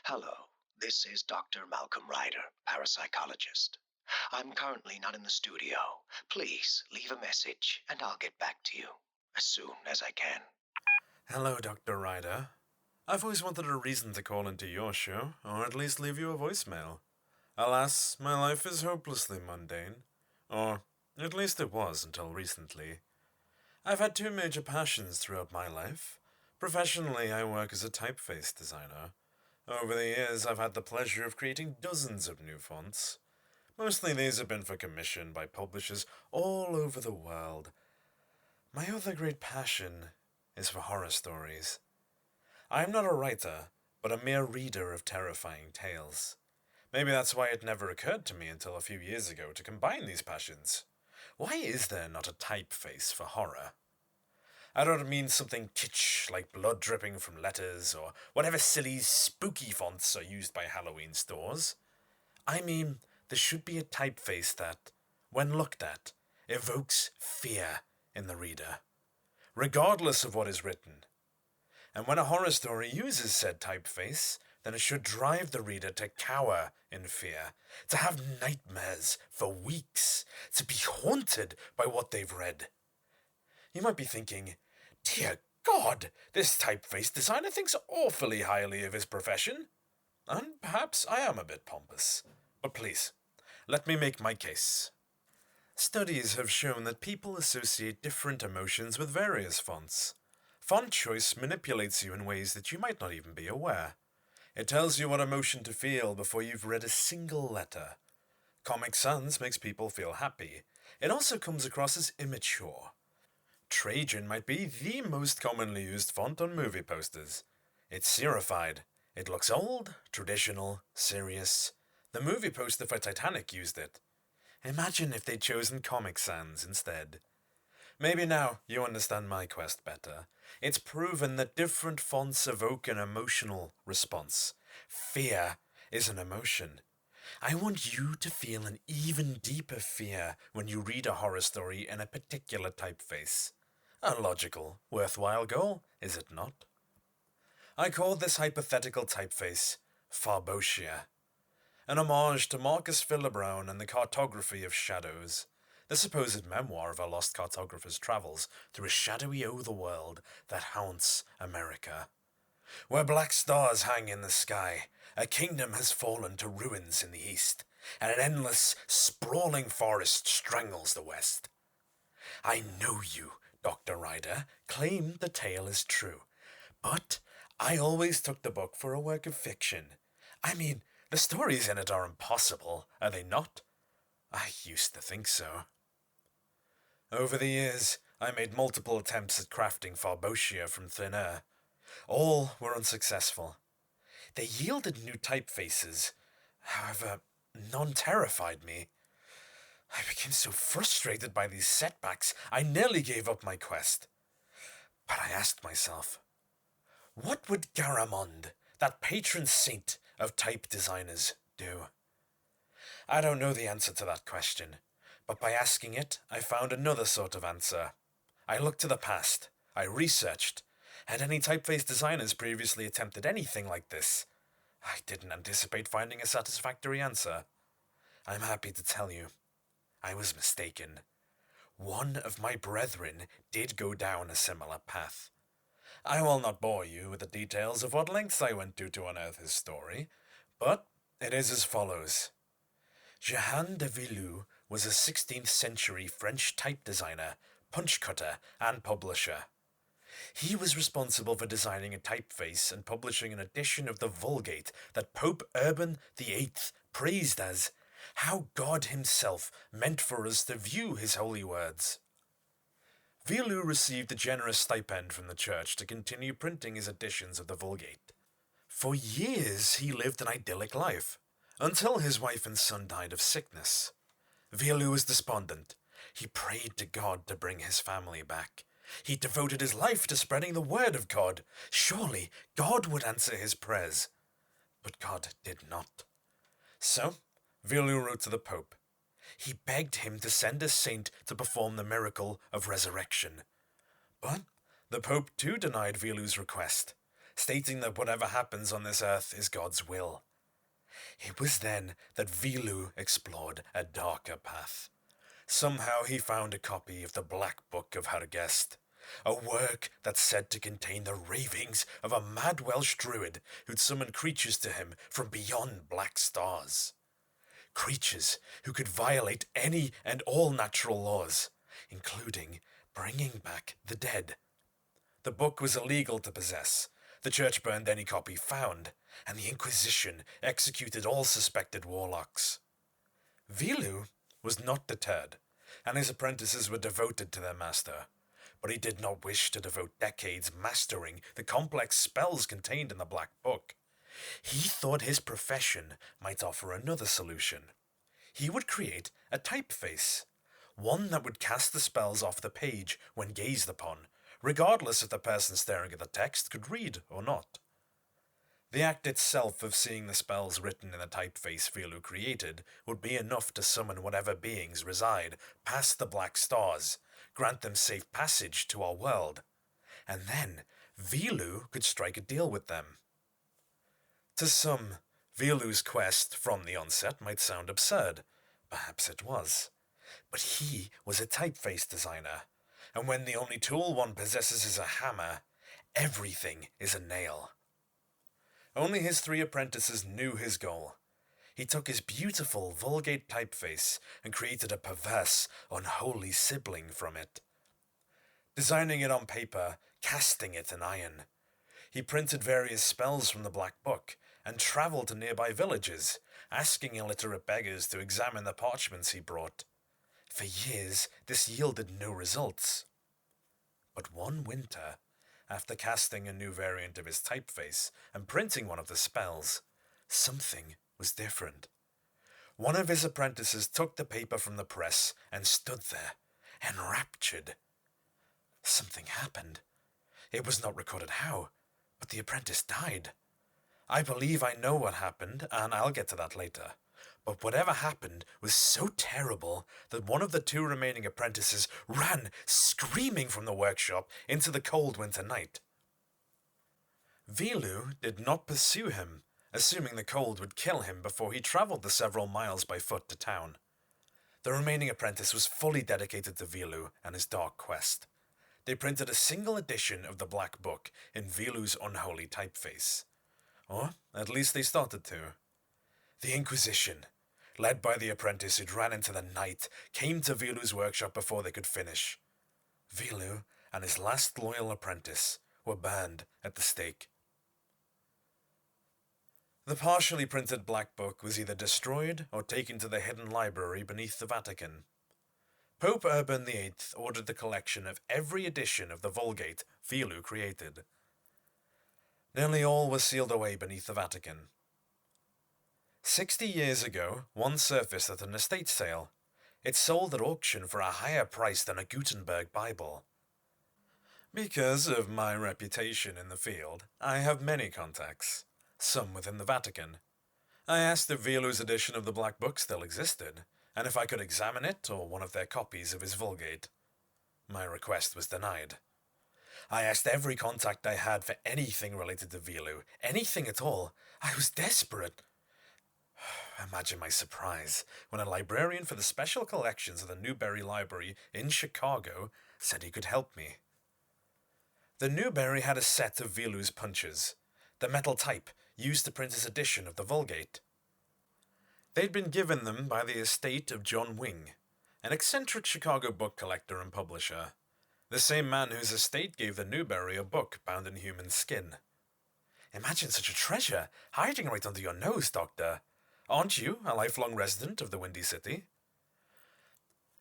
Hello, this is Dr. Malcolm Ryder, parapsychologist. I'm currently not in the studio. Please leave a message and I'll get back to you as soon as I can. Hello, Dr. Ryder. I've always wanted a reason to call into your show, or at least leave you a voicemail. Alas, my life is hopelessly mundane. Or, at least it was until recently. I've had two major passions throughout my life. Professionally, I work as a typeface designer. Over the years, I've had the pleasure of creating dozens of new fonts. Mostly these have been for commission by publishers all over the world. My other great passion is for horror stories. I'm not a writer, but a mere reader of terrifying tales. Maybe that's why it never occurred to me until a few years ago to combine these passions. Why is there not a typeface for horror? I don't mean something kitsch like blood dripping from letters or whatever silly, spooky fonts are used by Halloween stores. I mean, there should be a typeface that, when looked at, evokes fear in the reader, regardless of what is written. And when a horror story uses said typeface, then it should drive the reader to cower in fear, to have nightmares for weeks, to be haunted by what they've read. You might be thinking, dear God, this typeface designer thinks awfully highly of his profession. And perhaps I am a bit pompous. But please, let me make my case. Studies have shown that people associate different emotions with various fonts. Font choice manipulates you in ways that you might not even be aware. It tells you what emotion to feel before you've read a single letter. Comic Sans makes people feel happy. It also comes across as immature. Trajan might be the most commonly used font on movie posters. It's serified. It looks old, traditional, serious. The movie poster for Titanic used it. Imagine if they'd chosen Comic Sans instead. Maybe now you understand my quest better. It's proven that different fonts evoke an emotional response. Fear is an emotion. I want you to feel an even deeper fear when you read a horror story in a particular typeface. A logical, worthwhile goal, is it not? I call this hypothetical typeface Farbotia, an homage to Marcus Philibrown and the cartography of shadows, the supposed memoir of a lost cartographer's travels through a shadowy otherworld that haunts America. Where black stars hang in the sky, a kingdom has fallen to ruins in the east, and an endless, sprawling forest strangles the west. I know you, Dr. Ryder, claim the tale is true, but I always took the book for a work of fiction. I mean, the stories in it are impossible, are they not? I used to think so. Over the years, I made multiple attempts at crafting Farbotia from thin air. All were unsuccessful. They yielded new typefaces. However, none terrified me. I became so frustrated by these setbacks, I nearly gave up my quest. But I asked myself, what would Garamond, that patron saint of type designers, do? I don't know the answer to that question, but by asking it, I found another sort of answer. I looked to the past. I researched. Had any typeface designers previously attempted anything like this? I didn't anticipate finding a satisfactory answer. I'm happy to tell you, I was mistaken. One of my brethren did go down a similar path. I will not bore you with the details of what lengths I went to unearth his story, but it is as follows. Jehan de Villou was a 16th century French type designer, punch cutter, and publisher. He was responsible for designing a typeface and publishing an edition of the Vulgate that Pope Urban VIII praised as how God himself meant for us to view his holy words. Villou received a generous stipend from the church to continue printing his editions of the Vulgate. For years he lived an idyllic life, until his wife and son died of sickness. Villou was despondent. He prayed to God to bring his family back. He devoted his life to spreading the word of God. Surely God would answer his prayers. But God did not. So, Villou wrote to the Pope. He begged him to send a saint to perform the miracle of resurrection. But the Pope too denied Villou's request. stating that whatever happens on this earth is God's will. It was then that Vilu explored a darker path. Somehow he found a copy of the Black Book of Hergest, a work that's said to contain the ravings of a mad Welsh druid who'd summon creatures to him from beyond black stars. Creatures who could violate any and all natural laws, including bringing back the dead. The book was illegal to possess. The church burned any copy found, and the Inquisition executed all suspected warlocks. Vilu was not deterred, and his apprentices were devoted to their master, but he did not wish to devote decades mastering the complex spells contained in the Black Book. He thought his profession might offer another solution. He would create a typeface, one that would cast the spells off the page when gazed upon, regardless if the person staring at the text could read or not. The act itself of seeing the spells written in the typeface Vilu created would be enough to summon whatever beings reside past the black stars, grant them safe passage to our world, and then Vilu could strike a deal with them. To some, Vilu's quest from the onset might sound absurd. Perhaps it was. But he was a typeface designer, and when the only tool one possesses is a hammer, everything is a nail. Only his 3 apprentices knew his goal. He took his beautiful Vulgate typeface and created a perverse, unholy sibling from it. Designing it on paper, casting it in iron. He printed various spells from the Black Book and travelled to nearby villages, asking illiterate beggars to examine the parchments he brought. For years, this yielded no results. But one winter, after casting a new variant of his typeface and printing one of the spells, something was different. One of his apprentices took the paper from the press and stood there, enraptured. Something happened. It was not recorded how, but the apprentice died. I believe I know what happened, and I'll get to that later. But whatever happened was so terrible that one of the 2 remaining apprentices ran screaming from the workshop into the cold winter night. Vilu did not pursue him, assuming the cold would kill him before he travelled the several miles by foot to town. The remaining apprentice was fully dedicated to Vilu and his dark quest. They printed a single edition of the Black Book in Vilu's unholy typeface. Or at least they started to. The Inquisition, led by the apprentice who'd ran into the night, came to Vilu's workshop before they could finish. Vilu and his last loyal apprentice were burned at the stake. The partially printed Black Book was either destroyed or taken to the hidden library beneath the Vatican. Pope Urban VIII ordered the collection of every edition of the Vulgate Vilu created. Nearly all was sealed away beneath the Vatican. 60 years ago, one surfaced at an estate sale. It sold at auction for a higher price than a Gutenberg Bible. Because of my reputation in the field, I have many contacts, some within the Vatican. I asked if Vilu's edition of the Black Book still existed, and if I could examine it or one of their copies of his Vulgate. My request was denied. I asked every contact I had for anything related to Vilu, anything at all. I was desperate. Imagine my surprise when a librarian for the special collections of the Newberry Library in Chicago said he could help me. The Newberry had a set of Vilu's punches, the metal type used to print his edition of the Vulgate. They'd been given them by the estate of John Wing, an eccentric Chicago book collector and publisher, the same man whose estate gave the Newberry a book bound in human skin. Imagine such a treasure hiding right under your nose, Doctor. Aren't you a lifelong resident of the Windy City?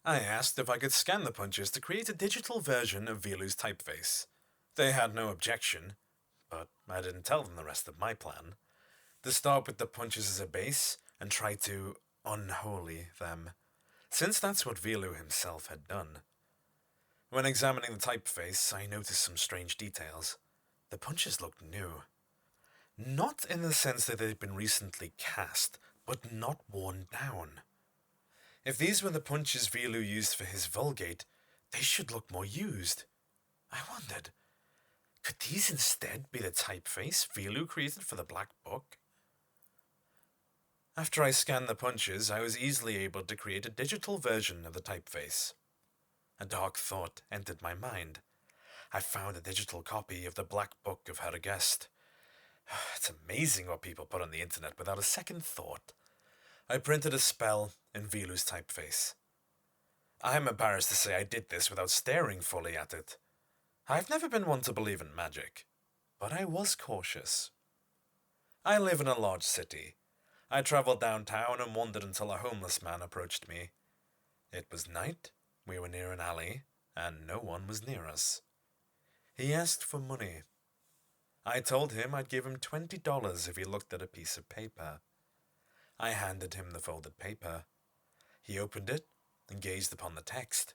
I asked if I could scan the punches to create a digital version of Vilu's typeface. They had no objection, but I didn't tell them the rest of my plan. To start with the punches as a base and try to unholy them, since that's what Vilu himself had done. When examining the typeface, I noticed some strange details. The punches looked new. Not in the sense that they'd been recently cast, but not worn down. If these were the punches Vilu used for his Vulgate, they should look more used. I wondered, Could these instead be the typeface Velu created for the Black Book? After I scanned the punches, I was easily able to create a digital version of the typeface. A dark thought entered my mind. I found a digital copy of the Black Book of Her Guest. It's amazing what people put on the internet without a second thought. I printed a spell in Velu's typeface. I'm embarrassed to say I did this without staring fully at it. I've never been one to believe in magic, but I was cautious. I live in a large city. I travelled downtown and wandered until a homeless man approached me. It was night, we were near an alley, and no one was near us. He asked for money. I told him I'd give him $20 if he looked at a piece of paper. I handed him the folded paper. He opened it and gazed upon the text.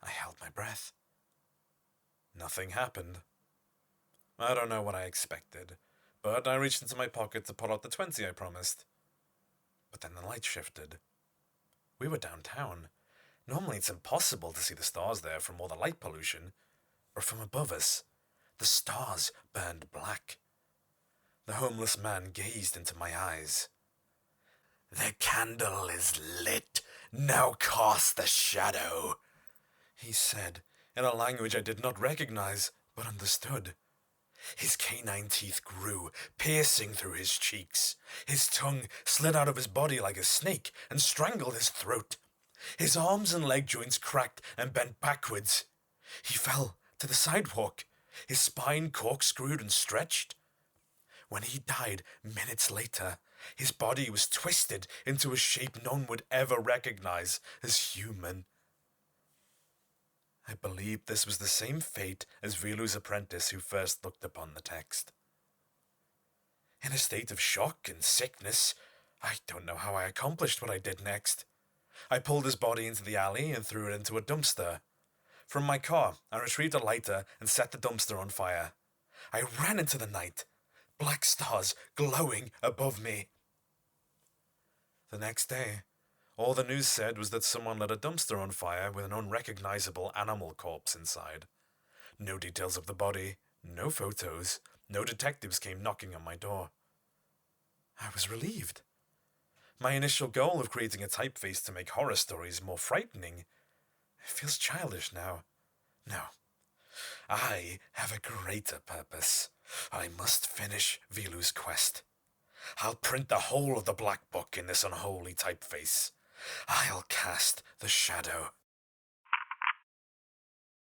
I held my breath. Nothing happened. I don't know what I expected, but I reached into my pocket to pull out the 20 I promised. But then the light shifted. We were downtown. Normally it's impossible to see the stars there from all the light pollution, but from above us, the stars burned black. The homeless man gazed into my eyes. "The candle is lit. Now cast the shadow," he said, in a language I did not recognize, but understood. His canine teeth grew, piercing through his cheeks. His tongue slid out of his body like a snake and strangled his throat. His arms and leg joints cracked and bent backwards. He fell to the sidewalk, his spine corkscrewed and stretched. When he died minutes later, his body was twisted into a shape none would ever recognize as human. I believed this was the same fate as Velu's apprentice who first looked upon the text. In a state of shock and sickness, I don't know how I accomplished what I did next. I pulled his body into the alley and threw it into a dumpster. From my car, I retrieved a lighter and set the dumpster on fire. I ran into the night, black stars glowing above me. The next day, all the news said was that someone lit a dumpster on fire with an unrecognizable animal corpse inside. No details of the body, no photos, no detectives came knocking on my door. I was relieved. My initial goal of creating a typeface to make horror stories more frightening feels childish now. No, I have a greater purpose. I must finish Velu's quest. I'll print the whole of the Black Book in this unholy typeface. I'll cast the shadow.